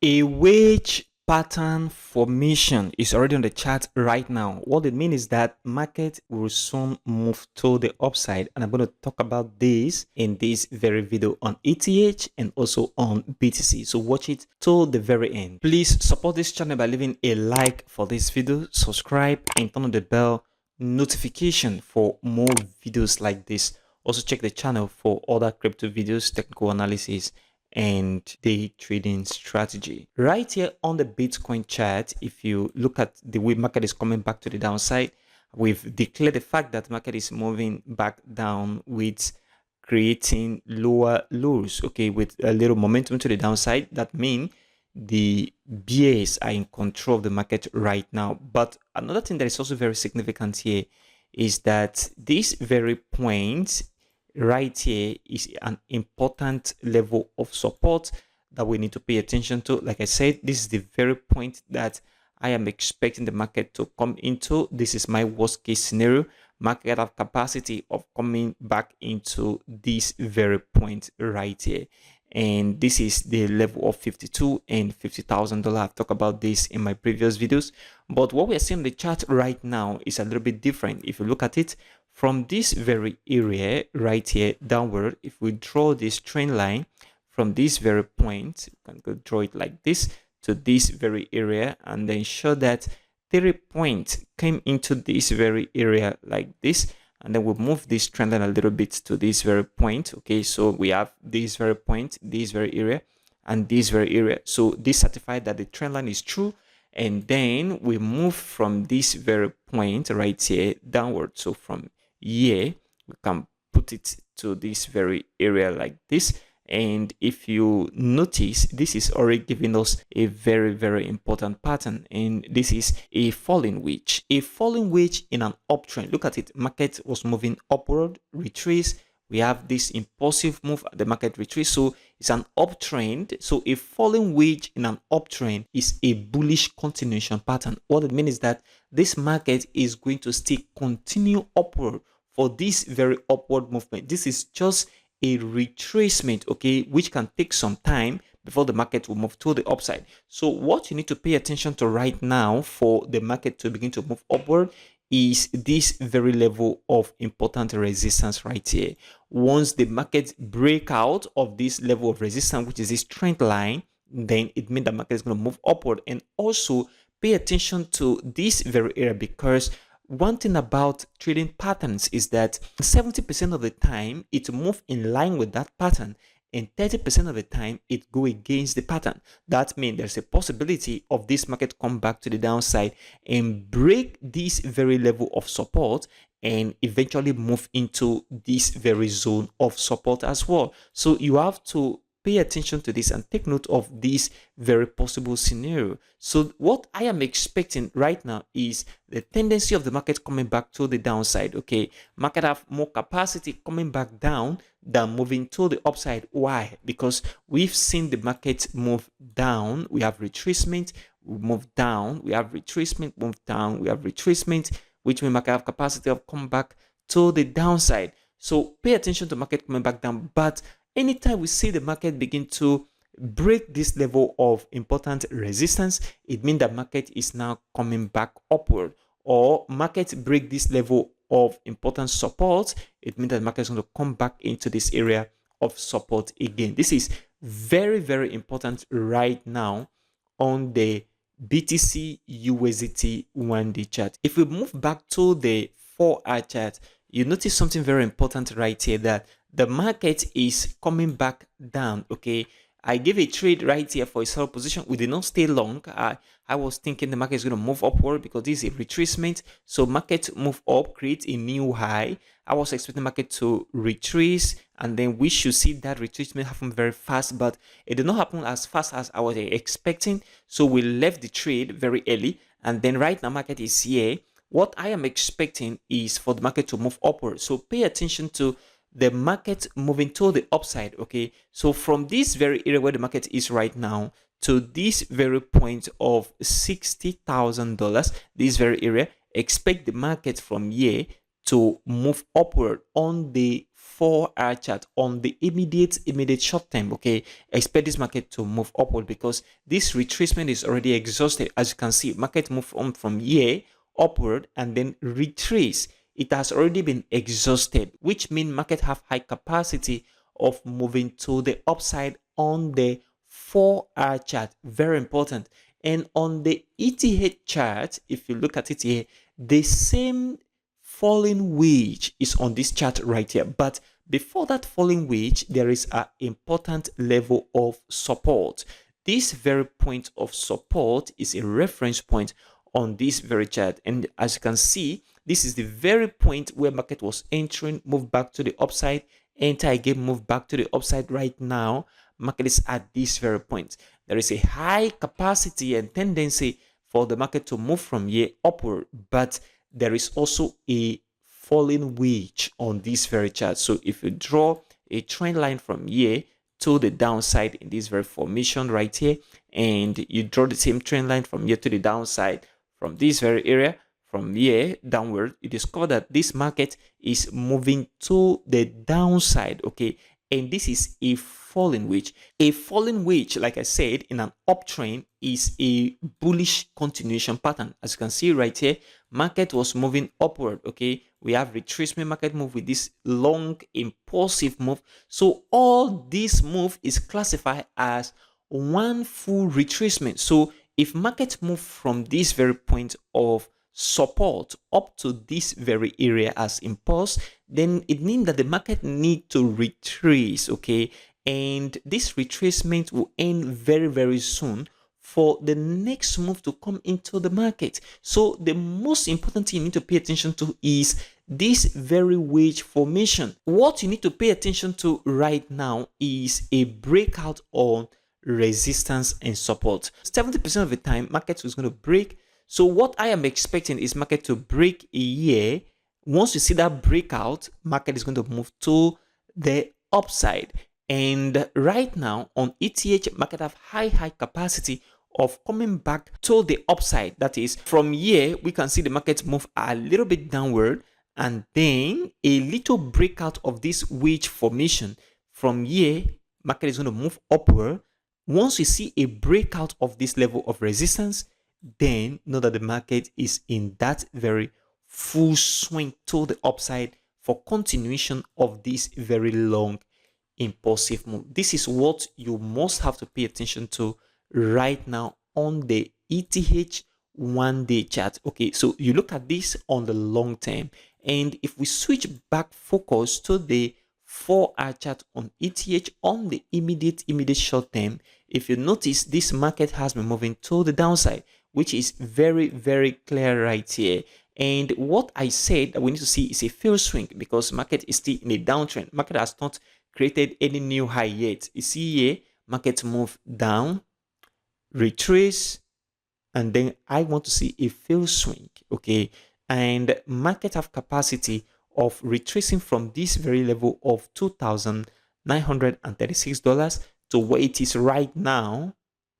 A wedge pattern formation is already on the chart right now. What it means is that market will soon move to the upside, and I'm going to talk about this in this very video on ETH and also on BTC. So watch it till the very end. Please support this channel by leaving a like for this video, subscribe, and turn on the bell notification for more videos like this. Also check the channel for other crypto videos, technical analysis, and day trading strategy. Right here on the Bitcoin chart, if you look at the way market is coming back to the downside, we've declared the fact that market is moving back down with creating lower lows, okay, with a little momentum to the downside. That means the bears are in control of the market right now. But another thing that is also very significant here is that this very point right here is an important level of support that we need to pay attention to. Like I said, this is the very point that I am expecting the market to come into. This is my worst case scenario. Market have capacity of coming back into this very point right here, and this is the level of $52,000 and $50,000. I've talked about this in my previous videos, but what we are seeing in the chart right now is a little bit different. If you look at it from this very area right here downward, if we draw this trend line from this very point, you can go draw it like this to this very area, and then show that 3 points came into this very area like this, and then we'll move this trend line a little bit to this very point. Okay, so we have this very point, this very area, and this very area. So this certified that the trend line is true, and then we move from this very point right here downward. So from here we can put it to this very area like this, and if you notice, this is already giving us a very important pattern, and this is a falling wedge in an uptrend. Look at it, market was moving upward, retrace, we have this impulsive move, the market retreat, so it's an uptrend. So a falling wedge in an uptrend is a bullish continuation pattern. What it means is that this market is going to still continue upward for this very upward movement. This is just a retracement, okay, which can take some time before the market will move to the upside. So what you need to pay attention to right now for the market to begin to move upward is this very level of important resistance right here. Once the market break out of this level of resistance, which is this trend line, then it means the market is going to move upward. And also pay attention to this very area, because one thing about trading patterns is that 70% of the time it moves in line with that pattern, and 30% of the time it go against the pattern. That means there's a possibility of this market come back to the downside and break this very level of support and eventually move into this very zone of support as well. So you have to pay attention to this and take note of this very possible scenario. So what I am expecting right now is the tendency of the market coming back to the downside. Okay, market have more capacity coming back down than moving to the upside. Why? Because we've seen the market move down, we have retracement, we move down, we have retracement, move down, we have retracement, which means market have capacity of come back to the downside. So pay attention to market coming back down. But anytime we see the market begin to break this level of important resistance, it means that market is now coming back upward. Or market break this level of important support, it means that market is going to come back into this area of support again. This is very important right now on the BTC USDT 1-day chart. If we move back to the 4-hour chart, you notice something very important right here, that the market is coming back down. Okay, I gave a trade right here for a sell position. We did not stay long. I was thinking the market is going to move upward because this is a retracement. So market move up, create a new high. I was expecting market to retrace, and then we should see that retracement happen very fast, but it did not happen as fast as I was expecting. So we left the trade very early, and then right now market is here. What I am expecting is for the market to move upward. So pay attention to the market moving to the upside. Okay, so from this very area where the market is right now to this very point of $60,000, this very area, expect the market from here to move upward on the 4-hour chart, on the immediate short term. Okay, expect this market to move upward because this retracement is already exhausted. As you can see, market move on from here upward and then retrace. It has already been exhausted, which means market have high capacity of moving to the upside on the 4-hour chart. Very important. And on the ETH chart, if you look at it here, the same falling wedge is on this chart right here. But before that falling wedge, there is an important level of support. This very point of support is a reference point on this very chart. And as you can see, this is the very point where market was entering, move back to the upside, enter again, move back to the upside. Right now, market is at this very point. There is a high capacity and tendency for the market to move from here upward, but there is also a falling wedge on this very chart. So if you draw a trend line from here to the downside in this very formation right here, and you draw the same trend line from here to the downside from this very area, from here downward, you discover that this market is moving to the downside. Okay, and this is a falling wedge. A falling wedge, like I said, in an uptrend is a bullish continuation pattern. As you can see right here, market was moving upward. Okay, we have retracement market move with this long impulsive move. So all this move is classified as one full retracement. So if market move from this very point of support up to this very area as impulse, then it means that the market need to retrace. Okay, and this retracement will end very soon for the next move to come into the market. So the most important thing you need to pay attention to is this very wedge formation. What you need to pay attention to right now is a breakout on resistance and support. 70% of the time market is going to break. So what I am expecting is market to break a year. Once you see that breakout, market is going to move to the upside. And right now on ETH, market have high capacity of coming back to the upside. That is, from here we can see the market move a little bit downward and then a little breakout of this wedge formation. From here, market is going to move upward. Once you see a breakout of this level of resistance, then know that the market is in that very full swing to the upside for continuation of this very long impulsive move. This is what you must have to pay attention to right now on the ETH 1-day chart. Okay, so you look at this on the long term, and if we switch back focus to the 4-hour chart on ETH on the immediate short term, if you notice, this market has been moving to the downside, which is very clear right here. And what I said that we need to see is a fail swing because market is still in a downtrend. Market has not created any new high yet. You see here, market move down, retrace, and then I want to see a fail swing. Okay, and market have capacity of retracing from this very level of $2,936 to where it is right now,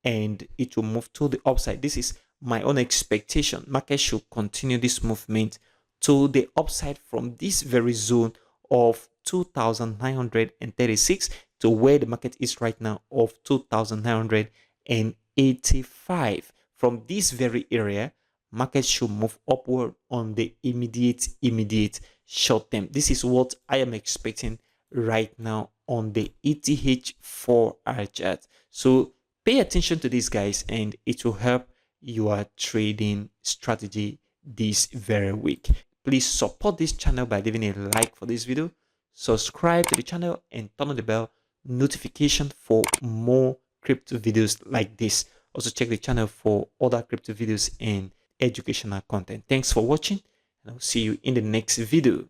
and it will move to the upside. This is my own expectation. Market should continue this movement to the upside from this very zone of 2,936 to where the market is right now of 2,985. From this very area, market should move upward on the immediate short term. This is what I am expecting right now on the ETH 4-hour chart. So pay attention to this, guys, and it will help your trading strategy this very week. Please support this channel by leaving a like for this video, subscribe to the channel, and turn on the bell notification for more crypto videos like this. Also check the channel for other crypto videos and educational content. Thanks for watching, and I'll see you in the next video.